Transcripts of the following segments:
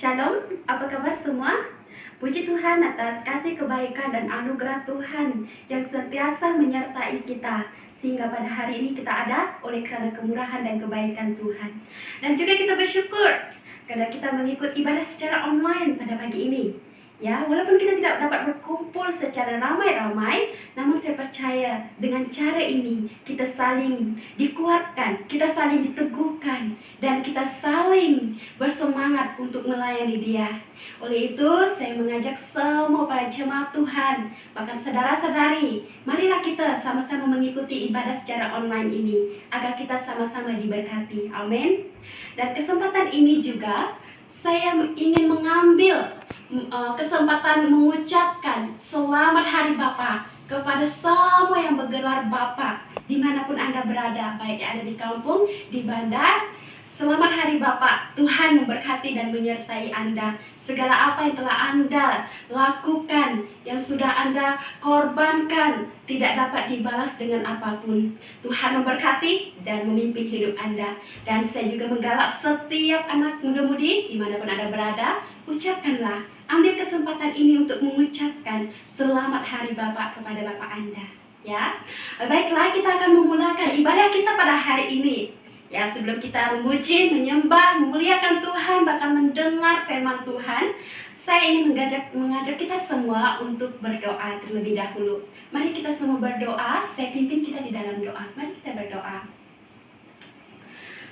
Shalom, apa kabar semua? Puji Tuhan atas kasih kebaikan dan anugerah Tuhan yang senantiasa menyertai kita, sehingga pada hari ini kita ada oleh karena kemurahan dan kebaikan Tuhan. Dan juga kita bersyukur karena kita mengikuti ibadah secara online pada pagi ini. Ya, walaupun kita tidak dapat berkumpul secara ramai-ramai, namun saya percaya dengan cara ini kita saling dikuatkan, kita saling diteguhkan, dan kita saling bersemangat untuk melayani Dia. Oleh itu, saya mengajak semua para jemaat Tuhan, bahkan saudara-saudari, marilah kita sama-sama mengikuti ibadah secara online ini, agar kita sama-sama diberkati. Amin. Dan kesempatan ini juga, saya ingin mengambil kesempatan mengucapkan selamat Hari Bapa kepada semua yang bergelar Bapa dimanapun Anda berada, baik ada di kampung, di bandar. Selamat Hari Bapa. Tuhan memberkati dan menyertai Anda. Segala apa yang telah Anda lakukan, yang sudah Anda korbankan, tidak dapat dibalas dengan apapun. Tuhan memberkati dan memimpin hidup Anda. Dan saya juga menggalak setiap anak muda-mudi dimanapun Anda berada, ucapkanlah, ambil kesempatan ini untuk mengucapkan selamat Hari Bapa kepada Bapak Anda. Ya, baiklah, kita akan memulakan ibadah kita pada hari ini. Ya, sebelum kita memuji, menyembah, memuliakan Tuhan, bahkan mendengar firman Tuhan, saya ingin mengajak kita semua untuk berdoa terlebih dahulu. Mari kita semua berdoa, saya pimpin kita di dalam doa. Mari kita berdoa.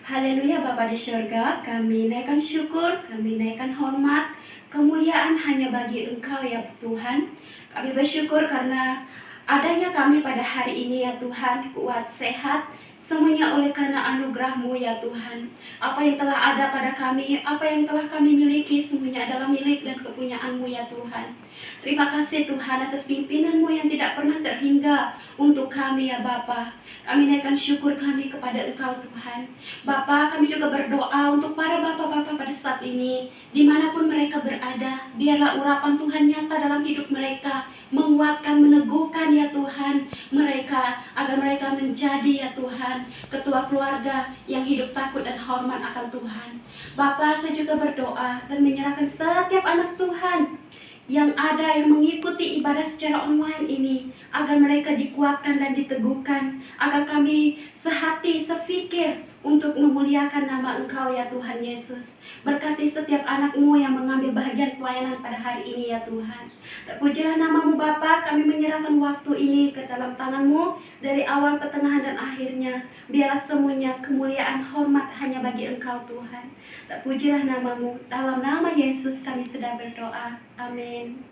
Haleluya Bapa di surga, kami naikkan syukur, kami naikkan hormat, kemuliaan hanya bagi Engkau ya Tuhan. Kami bersyukur karena adanya kami pada hari ini ya Tuhan, kuat, sehat, semuanya oleh karena anugerah-Mu ya Tuhan. Apa yang telah ada pada kami, apa yang telah kami miliki, semuanya adalah milik dan kepunyaan-Mu ya Tuhan. Terima kasih Tuhan atas pimpinan-Mu yang tidak pernah terhingga untuk kami ya Bapa. Kami naikkan syukur kami kepada Engkau Tuhan. Bapa, kami juga berdoa untuk para bapak-bapak pada saat ini, dimanapun mereka berada, biarlah urapan Tuhan nyata dalam hidup mereka, menguatkan, meneguhkan ya Tuhan mereka, agar mereka menjadi ya Tuhan ketua keluarga yang hidup takut dan hormat akan Tuhan. Bapa, saya juga berdoa dan menyerahkan setiap anak Tuhan yang ada yang mengikuti ibadah secara online ini, agar mereka dikuatkan dan diteguhkan, agar kami sehati, sepikir untuk memuliakan nama Engkau ya Tuhan Yesus. Berkati setiap anak-Mu yang mengambil bahagian pelayanan pada hari ini ya Tuhan. Terpujilah nama-Mu Bapa, kami menyerahkan waktu ini ke dalam tangan-Mu, dari awal, pertengahan, dan akhirnya. Biarlah semuanya kemuliaan, hormat hanya bagi Engkau Tuhan. Terpujilah nama-Mu, dalam nama Yesus kami sudah berdoa. Amin.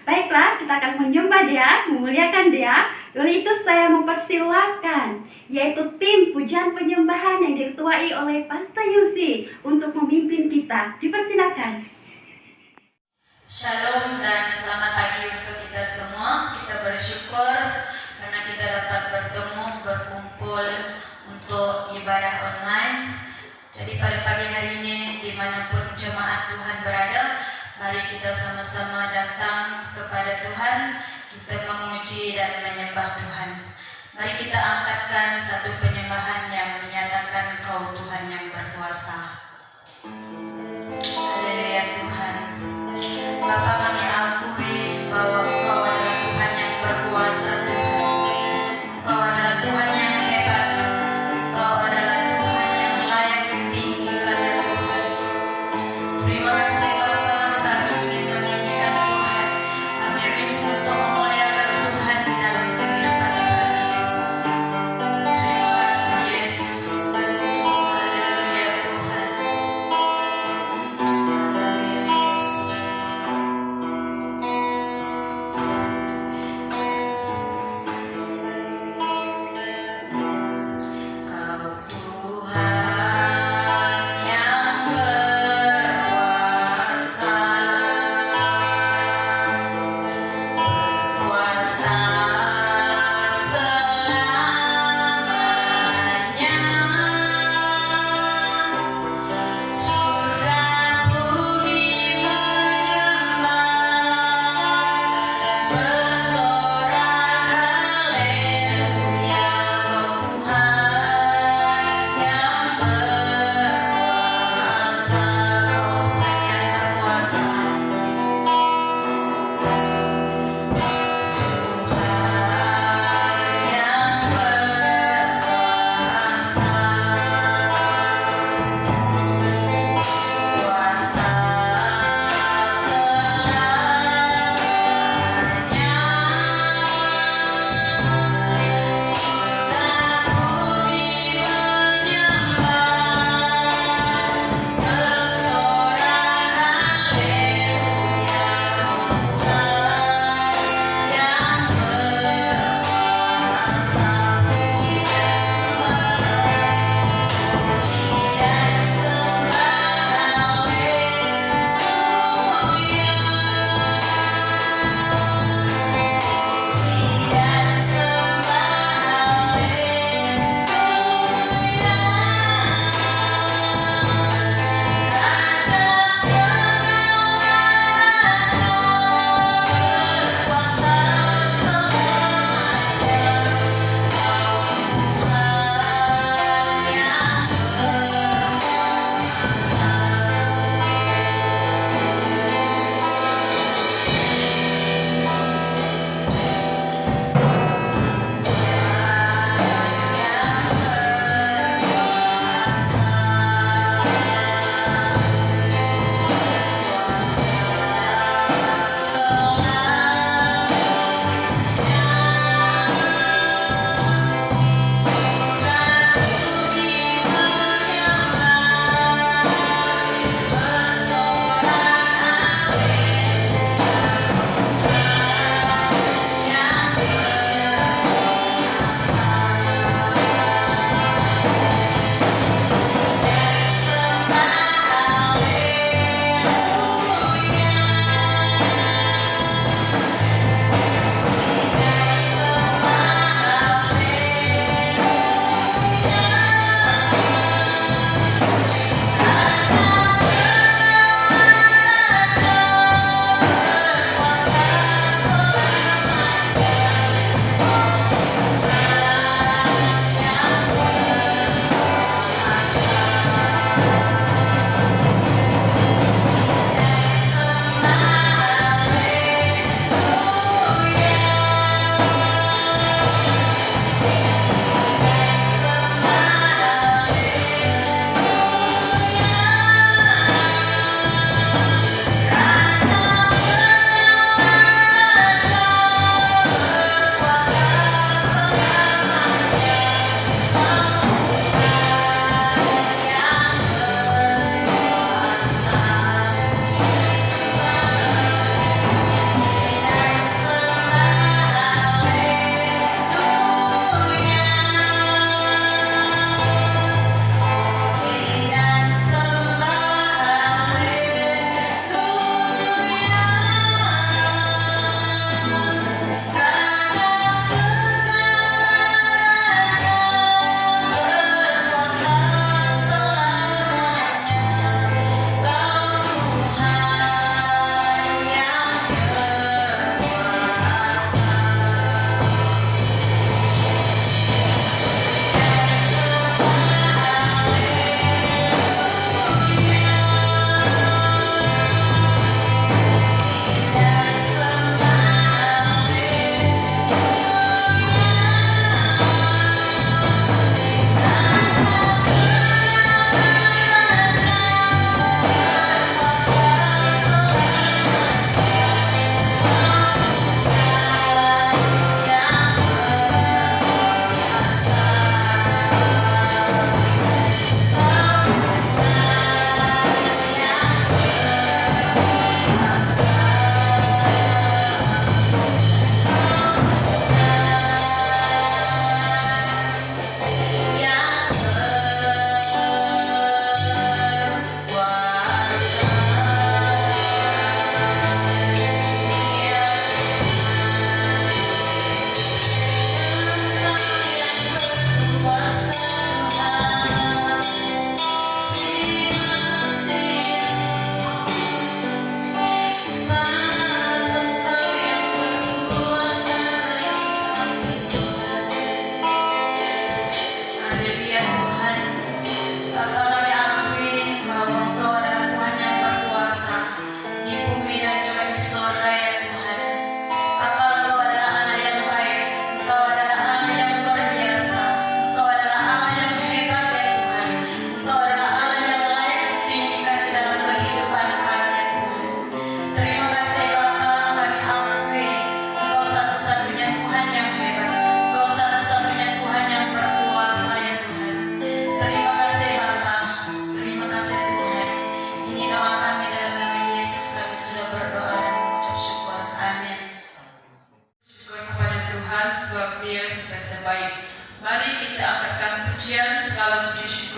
Baiklah, kita akan menyembah Dia, memuliakan Dia. Oleh itu saya mempersilahkan, yaitu tim pujian penyembahan yang diketuai oleh Pastor Yusi untuk memimpin kita. Dipersilakan. Shalom dan selamat pagi untuk kita semua. Kita bersyukur karena kita dapat bertemu, berkumpul untuk ibadah online. Jadi pada pagi hari ini, dimanapun jemaat Tuhan berada, mari kita sama-sama datang kepada Tuhan, kita memuji dan menyembah Tuhan. Mari kita angkatkan satu penyembahan yang menyatakan Engkau Tuhan yang berkuasa. Haleluya Tuhan. Bapa, kami akui bahwa Engkau adalah Tuhan yang berkuasa Tuhan. Engkau adalah Tuhan yang hebat. Engkau adalah Tuhan yang layak ditinggikan ya Tuhan. Terima kasih Bapa, kami ingin meninggikan Tuhan. Kami rindu untuk memuliakan Tuhan di dalam kehidupan kami.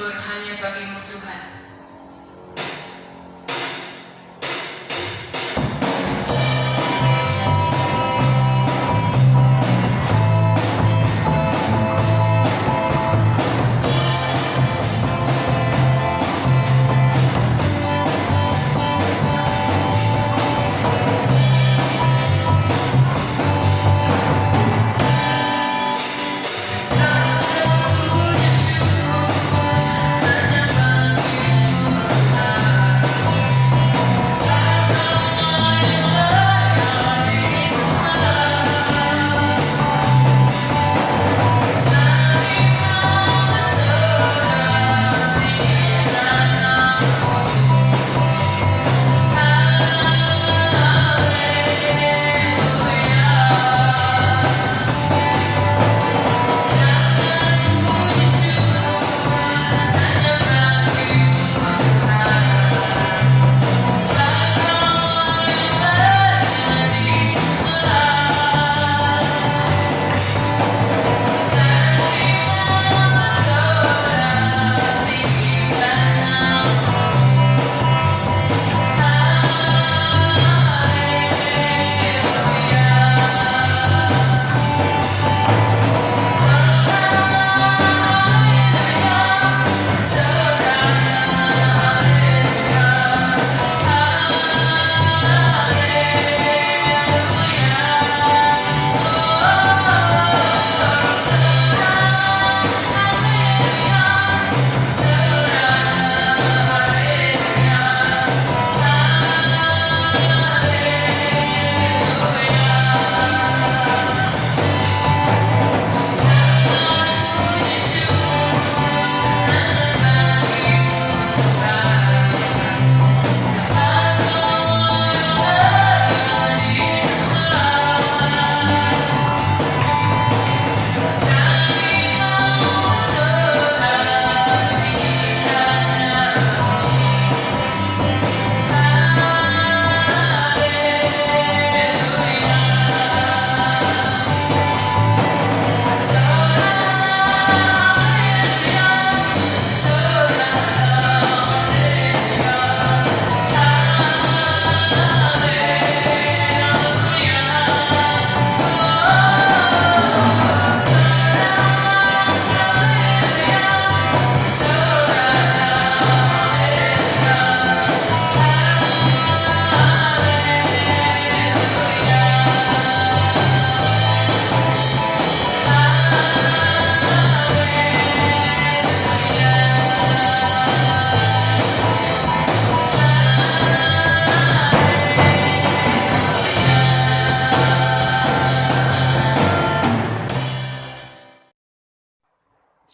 syukur hanya bagi-Mu Tuhan.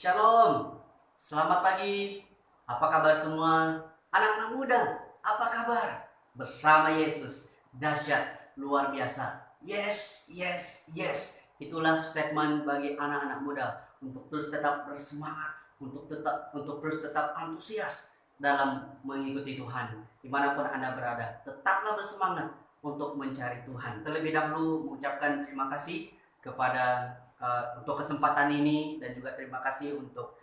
Shalom, selamat pagi. Apa kabar semua? Anak-anak muda, apa kabar? Bersama Yesus, dahsyat, luar biasa. Yes, yes, yes. Itulah statement bagi anak-anak muda untuk terus tetap bersemangat, untuk terus tetap antusias dalam mengikuti Tuhan. Dimanapun Anda berada, tetaplah bersemangat untuk mencari Tuhan. Terlebih dahulu mengucapkan terima kasih kepada untuk kesempatan ini, dan juga terima kasih untuk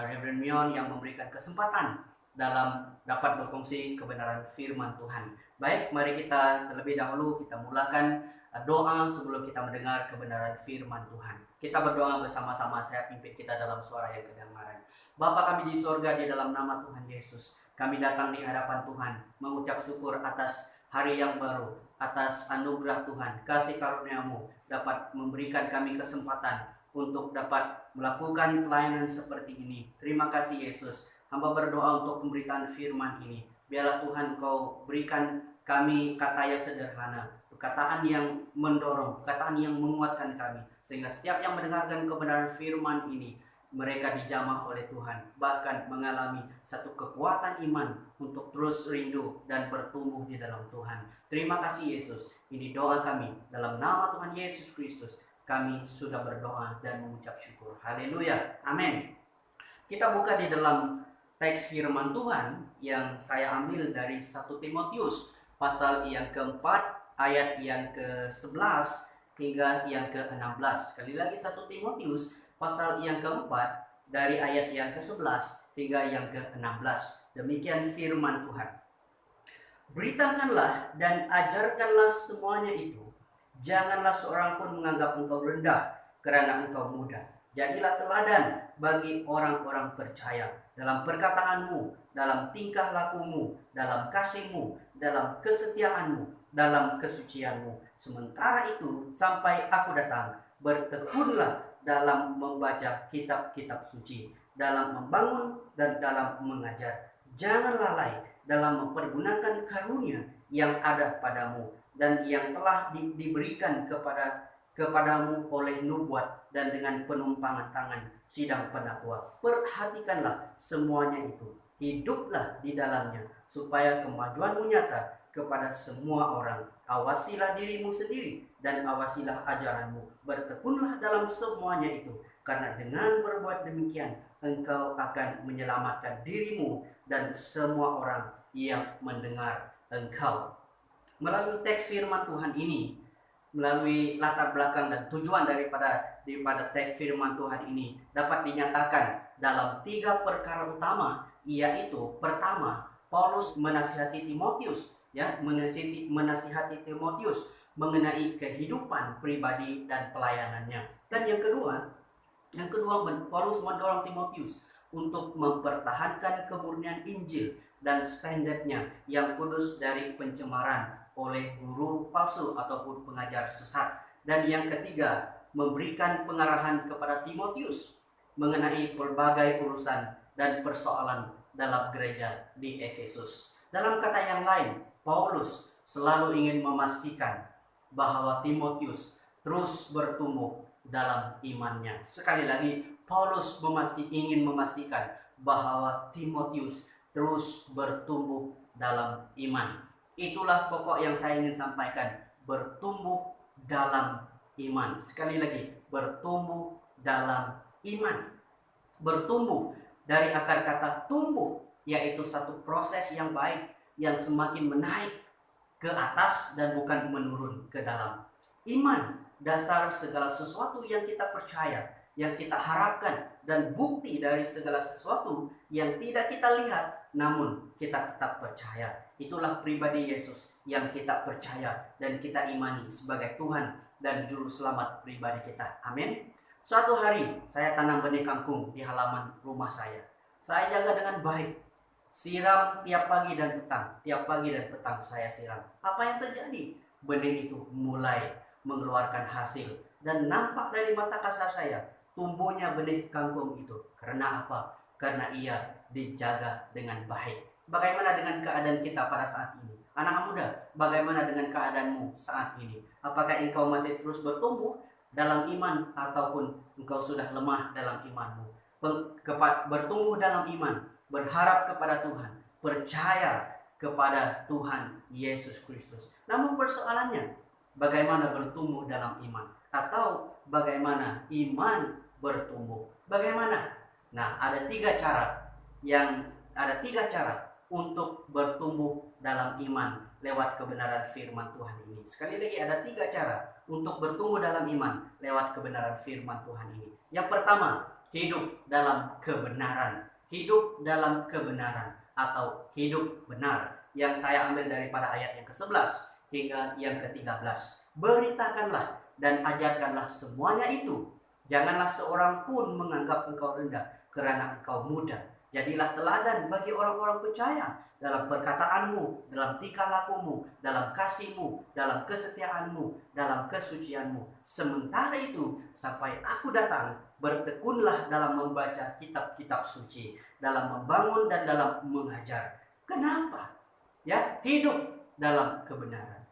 Reverend Mion yang memberikan kesempatan dalam dapat berfungsi kebenaran firman Tuhan. Baik, mari kita terlebih dahulu kita mulakan doa sebelum kita mendengar kebenaran firman Tuhan. Kita berdoa bersama-sama, saya pimpin kita dalam suara yang kedengaran. Bapa kami di sorga, di dalam nama Tuhan Yesus, kami datang di hadapan Tuhan mengucap syukur atas hari yang baru, atas anugerah Tuhan, kasih karunia-Mu dapat memberikan kami kesempatan untuk dapat melakukan pelayanan seperti ini. Terima kasih Yesus. Hamba berdoa untuk pemberitaan firman ini. Biarlah Tuhan Kau berikan kami kata yang sederhana, perkataan yang mendorong, perkataan yang menguatkan kami, sehingga setiap yang mendengarkan kebenaran firman ini, mereka dijamah oleh Tuhan, bahkan mengalami satu kekuatan iman untuk terus rindu dan bertumbuh di dalam Tuhan. Terima kasih Yesus. Ini doa kami dalam nama Tuhan Yesus Kristus. Kami sudah berdoa dan mengucap syukur. Haleluya. Amin. Kita buka di dalam teks firman Tuhan yang saya ambil dari 1 Timotius pasal yang keempat ayat yang ke-11 hingga yang ke-16. Sekali lagi 1 Timotius pasal yang keempat dari ayat yang ke-11 hingga yang ke-16. Demikian firman Tuhan. Beritakanlah dan ajarkanlah semuanya itu. Janganlah seorang pun menganggap engkau rendah karena engkau muda. Jadilah teladan bagi orang-orang percaya dalam perkataanmu, dalam tingkah lakumu, dalam kasihmu, dalam kesetiaanmu, dalam kesucianmu. Sementara itu sampai aku datang, bertekunlah dalam membaca kitab-kitab suci, dalam membangun dan dalam mengajar. Jangan lalai dalam mempergunakan karunia yang ada padamu dan yang telah diberikan kepadamu oleh nubuat dan dengan penumpangan tangan sidang pendakwa. Perhatikanlah semuanya itu, hiduplah di dalamnya supaya kemajuanmu nyata kepada semua orang. Awasilah dirimu sendiri dan awasilah ajaranmu. Bertekunlah dalam semuanya itu, karena dengan berbuat demikian engkau akan menyelamatkan dirimu dan semua orang yang mendengar engkau. Melalui teks firman Tuhan ini, melalui latar belakang dan tujuan daripada teks firman Tuhan ini dapat dinyatakan dalam 3 perkara utama, yaitu pertama, Paulus menasihati Timotius, menasihati Timotius mengenai kehidupan pribadi dan pelayanannya. Dan yang kedua Paulus mendorong Timotius untuk mempertahankan kemurnian Injil dan standarnya yang kudus dari pencemaran oleh guru palsu ataupun pengajar sesat. Dan yang ketiga, memberikan pengarahan kepada Timotius mengenai berbagai urusan dan persoalan dalam gereja di Efesus. Dalam kata yang lain, Paulus selalu ingin memastikan bahwa Timotius terus bertumbuh dalam imannya. Sekali lagi, Paulus ingin memastikan bahwa Timotius terus bertumbuh dalam iman. Itulah pokok yang saya ingin sampaikan, bertumbuh dalam iman. Sekali lagi, bertumbuh dalam iman. Bertumbuh dari akar kata tumbuh, yaitu satu proses yang baik yang semakin menaik ke atas dan bukan menurun ke dalam. Iman, dasar segala sesuatu yang kita percaya, yang kita harapkan, dan bukti dari segala sesuatu yang tidak kita lihat namun kita tetap percaya. Itulah pribadi Yesus yang kita percaya dan kita imani sebagai Tuhan dan Juru Selamat pribadi kita. Amin. Suatu hari saya tanam benih kangkung di halaman rumah saya. Saya jaga dengan baik, siram tiap pagi dan petang saya siram. Apa yang terjadi? Benih itu mulai mengeluarkan hasil dan nampak dari mata kasar saya tumbuhnya benih kangkung itu. Karena apa? Karena ia dijaga dengan baik. Bagaimana dengan keadaan kita pada saat ini? Anak muda, bagaimana dengan keadaanmu saat ini? Apakah engkau masih terus bertumbuh dalam iman ataupun engkau sudah lemah dalam imanmu? Bertumbuh dalam iman, berharap kepada Tuhan, percaya kepada Tuhan Yesus Kristus. Namun persoalannya, bagaimana bertumbuh dalam iman? Atau bagaimana iman bertumbuh? Bagaimana? Nah, ada tiga cara untuk bertumbuh dalam iman lewat kebenaran firman Tuhan ini. Sekali lagi, ada 3 cara untuk bertumbuh dalam iman lewat kebenaran firman Tuhan ini. Yang pertama, hidup dalam kebenaran. Hidup dalam kebenaran atau hidup benar, yang saya ambil daripada ayat yang ke-11 hingga yang ke-13. Beritakanlah dan ajarkanlah semuanya itu. Janganlah seorang pun menganggap engkau rendah karena engkau muda. Jadilah teladan bagi orang-orang percaya dalam perkataanmu, dalam tingkah lakumu, dalam kasihmu, dalam kesetiaanmu, dalam kesucianmu. Sementara itu sampai aku datang, bertekunlah dalam membaca kitab-kitab suci, dalam membangun dan dalam mengajar. Kenapa? Ya, hidup dalam kebenaran.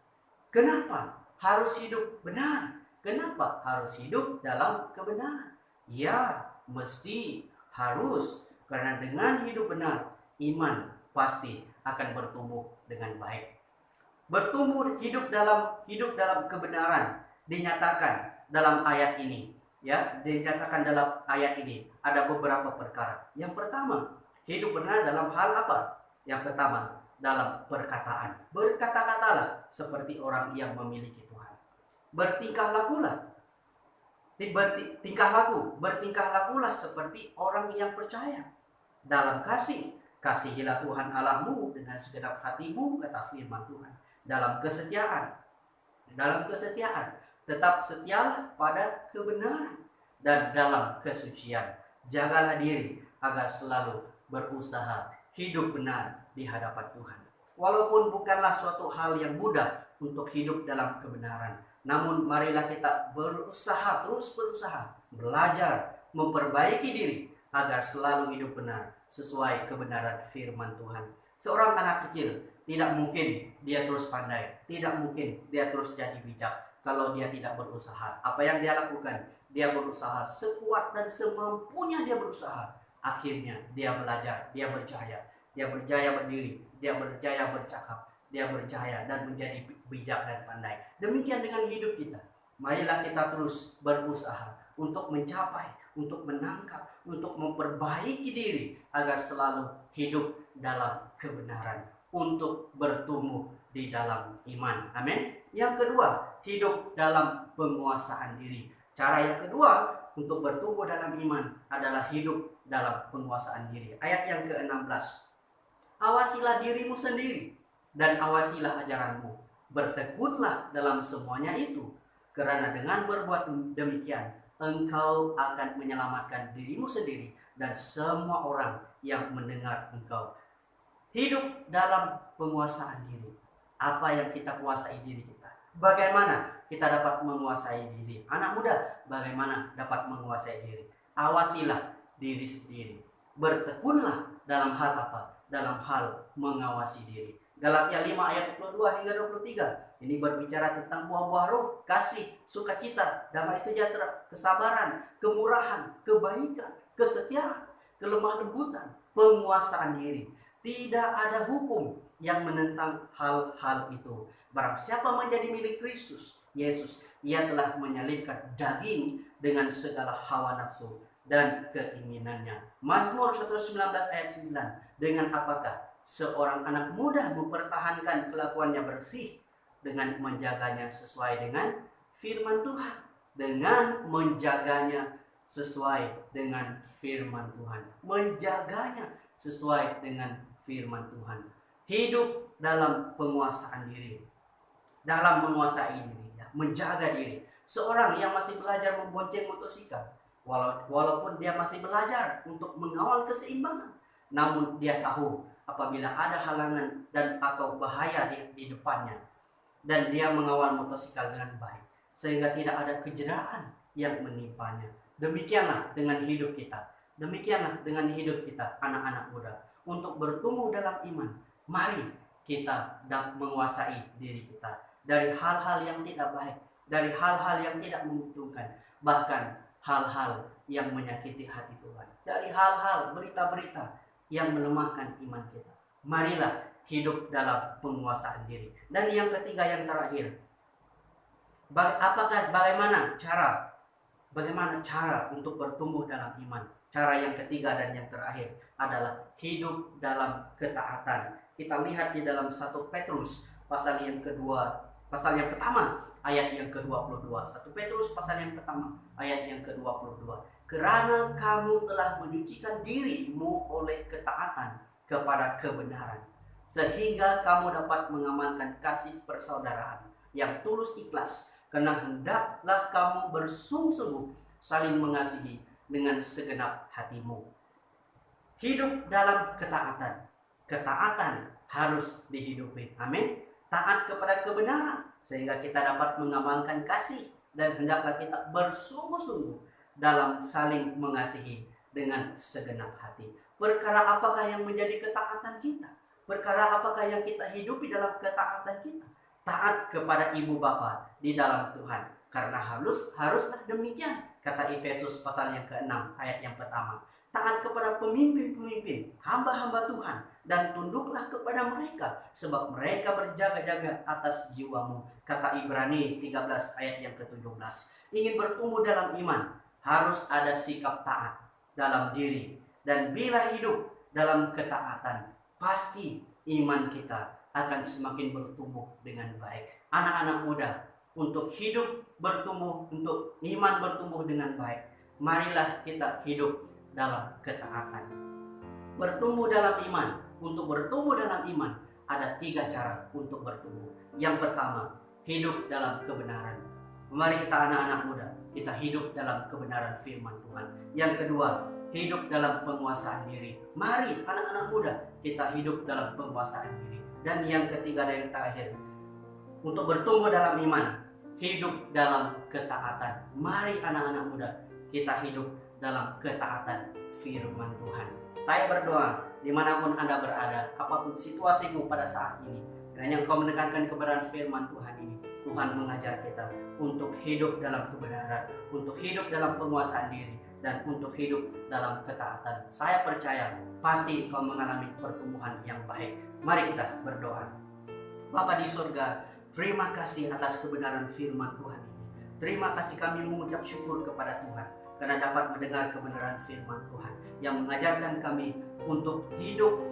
Kenapa harus hidup benar? Kenapa harus hidup dalam kebenaran? Ya, mesti harus. Karena dengan hidup benar, iman pasti akan bertumbuh dengan baik. Bertumbuh hidup dalam kebenaran dinyatakan dalam ayat ini. Ya, dinyatakan dalam ayat ini ada beberapa perkara. Yang pertama, hidup benar dalam hal apa? Yang pertama, dalam perkataan. Berkata-katalah seperti orang yang memiliki Tuhan. Bertingkah lakulah. Tingkah laku, bertingkah lakulah seperti orang yang percaya dalam kasih. Kasihilah Tuhan Allahmu dengan segenap hatimu, kata firman Tuhan. Dalam kesetiaan, tetap setialah pada kebenaran dan dalam kesucian. Jagalah diri agar selalu berusaha hidup benar di hadapan Tuhan. Walaupun bukanlah suatu hal yang mudah untuk hidup dalam kebenaran, namun marilah kita terus berusaha, belajar, memperbaiki diri agar selalu hidup benar sesuai kebenaran firman Tuhan. Seorang anak kecil tidak mungkin dia terus pandai, tidak mungkin dia terus jadi bijak kalau dia tidak berusaha. Apa yang dia lakukan? Dia berusaha sekuat dan semampunya dia berusaha. Akhirnya dia belajar, dia berjaya berdiri, dia berjaya bercakap, dia berjaya dan menjadi bijak dan pandai. Demikian dengan hidup kita. Marilah kita terus berusaha untuk mencapai, untuk menangkap, untuk memperbaiki diri agar selalu hidup dalam kebenaran, untuk bertumbuh di dalam iman. Amin. Yang kedua, hidup dalam penguasaan diri. Cara yang kedua untuk bertumbuh dalam iman adalah hidup dalam penguasaan diri. Ayat yang ke-16. Awasilah dirimu sendiri dan awasilah ajaranmu. Bertekunlah dalam semuanya itu, karena dengan berbuat demikian engkau akan menyelamatkan dirimu sendiri dan semua orang yang mendengar engkau. Hidup dalam penguasaan diri. Apa yang kita kuasai diri kita? Bagaimana kita dapat menguasai diri? Anak muda, bagaimana dapat menguasai diri? Awasilah diri sendiri. Bertekunlah dalam hal apa? Dalam hal mengawasi diri. Galatia 5 ayat 22 hingga 23. Ini berbicara tentang buah-buah roh, kasih, sukacita, damai sejahtera, kesabaran, kemurahan, kebaikan, kesetiaan, kelemah lembutan, penguasaan diri. Tidak ada hukum yang menentang hal-hal itu. Barang siapa menjadi milik Kristus Yesus, ia telah menyalibkan daging dengan segala hawa nafsu dan keinginannya. Mazmur 119 ayat 9. Dengan apakah seorang anak muda mempertahankan kelakuannya bersih? Dengan menjaganya sesuai dengan firman Tuhan. Dengan menjaganya sesuai dengan firman Tuhan. Menjaganya sesuai dengan firman Tuhan. Hidup dalam penguasaan diri. Dalam menguasai diri, menjaga diri. Seorang yang masih belajar membonceng motosikal, walaupun dia masih belajar untuk mengawal keseimbangan, namun dia tahu apabila ada halangan dan atau bahaya di depannya, dan dia mengawal motosikal dengan baik sehingga tidak ada kecederaan yang menimpanya. Demikianlah dengan hidup kita. Demikianlah dengan hidup kita, anak-anak muda. Untuk bertumbuh dalam iman, mari kita menguasai diri kita dari hal-hal yang tidak baik, dari hal-hal yang tidak menguntungkan, bahkan hal-hal yang menyakiti hati Tuhan, dari hal-hal berita-berita yang melemahkan iman kita. Marilah hidup dalam penguasaan diri. Dan yang ketiga, yang terakhir, bagaimana cara untuk bertumbuh dalam iman? Cara yang ketiga dan yang terakhir adalah hidup dalam ketaatan. Kita lihat di dalam 1 Petrus pasal yang pertama ayat yang ke-22. 1 Petrus pasal yang pertama ayat yang ke-22. Kerana kamu telah menyucikan dirimu oleh ketaatan kepada kebenaran, sehingga kamu dapat mengamalkan kasih persaudaraan yang tulus ikhlas, karena hendaklah kamu bersungguh-sungguh saling mengasihi dengan segenap hatimu. Hidup dalam ketaatan. Ketaatan harus dihidupi. Amin. Taat kepada kebenaran sehingga kita dapat mengamalkan kasih, dan hendaklah kita bersungguh-sungguh dalam saling mengasihi dengan segenap hati. Perkara apakah yang menjadi ketaatan kita? Perkara apakah yang kita hidupi dalam ketaatan kita? Taat kepada ibu bapa di dalam Tuhan, karena haruslah demikian, kata Efesus pasal yang ke-6 ayat yang pertama. Taat kepada pemimpin-pemimpin, hamba-hamba Tuhan, dan tunduklah kepada mereka, sebab mereka berjaga-jaga atas jiwamu, kata Ibrani 13 ayat yang ke-17. Ingin bertumbuh dalam iman, harus ada sikap taat dalam diri, dan bila hidup dalam ketaatan, pasti iman kita akan semakin bertumbuh dengan baik. Anak-anak muda, untuk hidup bertumbuh, untuk iman bertumbuh dengan baik, marilah kita hidup dalam ketaatan. Bertumbuh dalam iman. Untuk bertumbuh dalam iman, ada 3 cara untuk bertumbuh. Yang pertama, hidup dalam kebenaran. Mari kita anak-anak muda, kita hidup dalam kebenaran firman Tuhan. Yang kedua, hidup dalam penguasaan diri. Mari anak-anak muda, kita hidup dalam penguasaan diri. Dan yang ketiga dan yang terakhir, untuk bertumbuh dalam iman, hidup dalam ketaatan. Mari anak-anak muda, kita hidup dalam ketaatan firman Tuhan. Saya berdoa dimanapun Anda berada, apapun situasimu pada saat ini, kiranya engkau mendengarkan kebenaran firman Tuhan ini. Tuhan mengajar kita untuk hidup dalam kebenaran, untuk hidup dalam penguasaan diri, dan untuk hidup dalam ketaatan. Saya percaya pasti engkau mengalami pertumbuhan yang baik. Mari kita berdoa. Bapa di surga, terima kasih atas kebenaran firman Tuhan ini. Terima kasih, kami mengucap syukur kepada Tuhan karena dapat mendengar kebenaran firman Tuhan yang mengajarkan kami untuk hidup,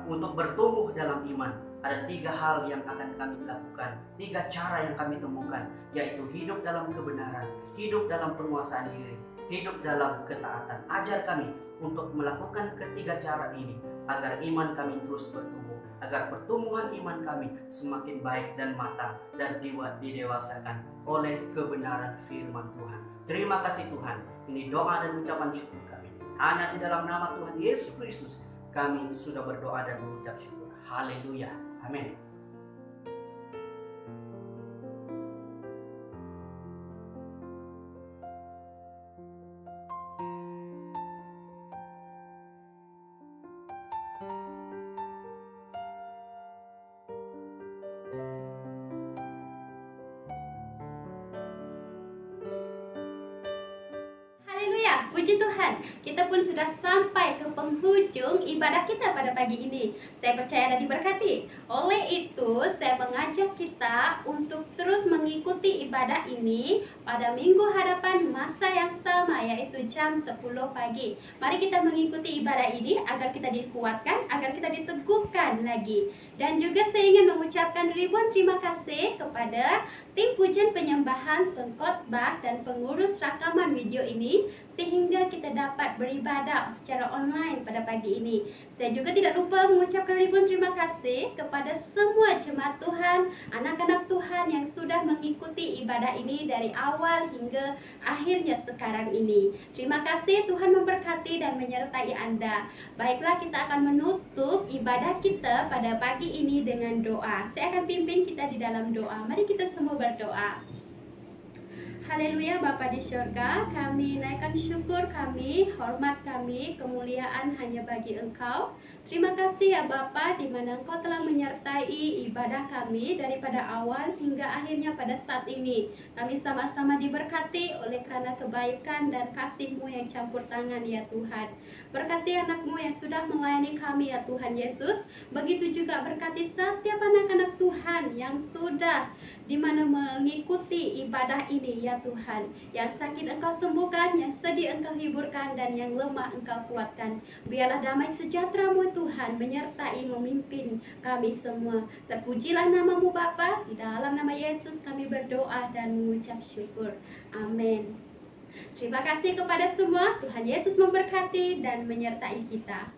untuk bertumbuh dalam iman. Ada 3 hal yang akan kami lakukan, 3 cara yang kami temukan, yaitu hidup dalam kebenaran, hidup dalam penguasaan diri, hidup dalam ketaatan. Ajar kami untuk melakukan ketiga cara ini agar iman kami terus bertumbuh, agar pertumbuhan iman kami semakin baik dan matang dan didewasakan oleh kebenaran firman Tuhan. Terima kasih Tuhan. Ini doa dan ucapan syukur kami. Hanya di dalam nama Tuhan Yesus Kristus kami sudah berdoa dan mengucap syukur. Haleluya. Amin. Haleluya, puji Tuhan. Kita pun sudah sampai ke penghujung ibadah kita pada pagi ini. Saya percaya dan diberkati. Oleh itu, saya mengajak kita untuk terus mengikuti ibadah ini pada minggu hadapan masa yang sama, yaitu jam 10 pagi. Mari kita mengikuti ibadah ini agar kita dikuatkan, agar kita diteguhkan lagi. Dan juga saya ingin mengucapkan ribuan terima kasih kepada tim pujian penyembahan, pengkhotbah, dan pengurus rakaman video ini sehingga kita dapat beribadah secara online pada pagi ini. Saya juga tidak lupa mengucapkan ribuan terima kasih kepada semua jemaat Tuhan, anak-anak Tuhan yang sudah mengikuti ibadah ini dari awal hingga akhirnya sekarang ini. Terima kasih, Tuhan memberkati dan menyertai Anda. Baiklah, kita akan menutup ibadah kita pada pagi ini dengan doa. Saya akan pimpin kita di dalam doa. Mari kita semua berdoa. Haleluya, Bapa di surga, kami naikkan syukur kami, hormat kami, kemuliaan hanya bagi Engkau. Terima kasih ya Bapa, di mana Engkau telah menyertai ibadah kami daripada awal hingga akhirnya pada saat ini. Kami sama-sama diberkati oleh karena kebaikan dan kasih-Mu yang campur tangan ya Tuhan. Berkati anak-Mu yang sudah melayani kami ya Tuhan Yesus. Begitu juga berkati setiap anak-anak Tuhan yang sudah di mana mengikuti ibadah ini ya Tuhan. Yang sakit Engkau sembuhkan, yang sedih Engkau hiburkan, dan yang lemah Engkau kuatkan. Biarlah damai sejahtera-Mu Tuhan menyertai memimpin kami semua. Terpujilah nama-Mu Bapa. Di dalam nama Yesus kami berdoa dan mengucap syukur. Amin. Terima kasih kepada semua. Tuhan Yesus memberkati dan menyertai kita.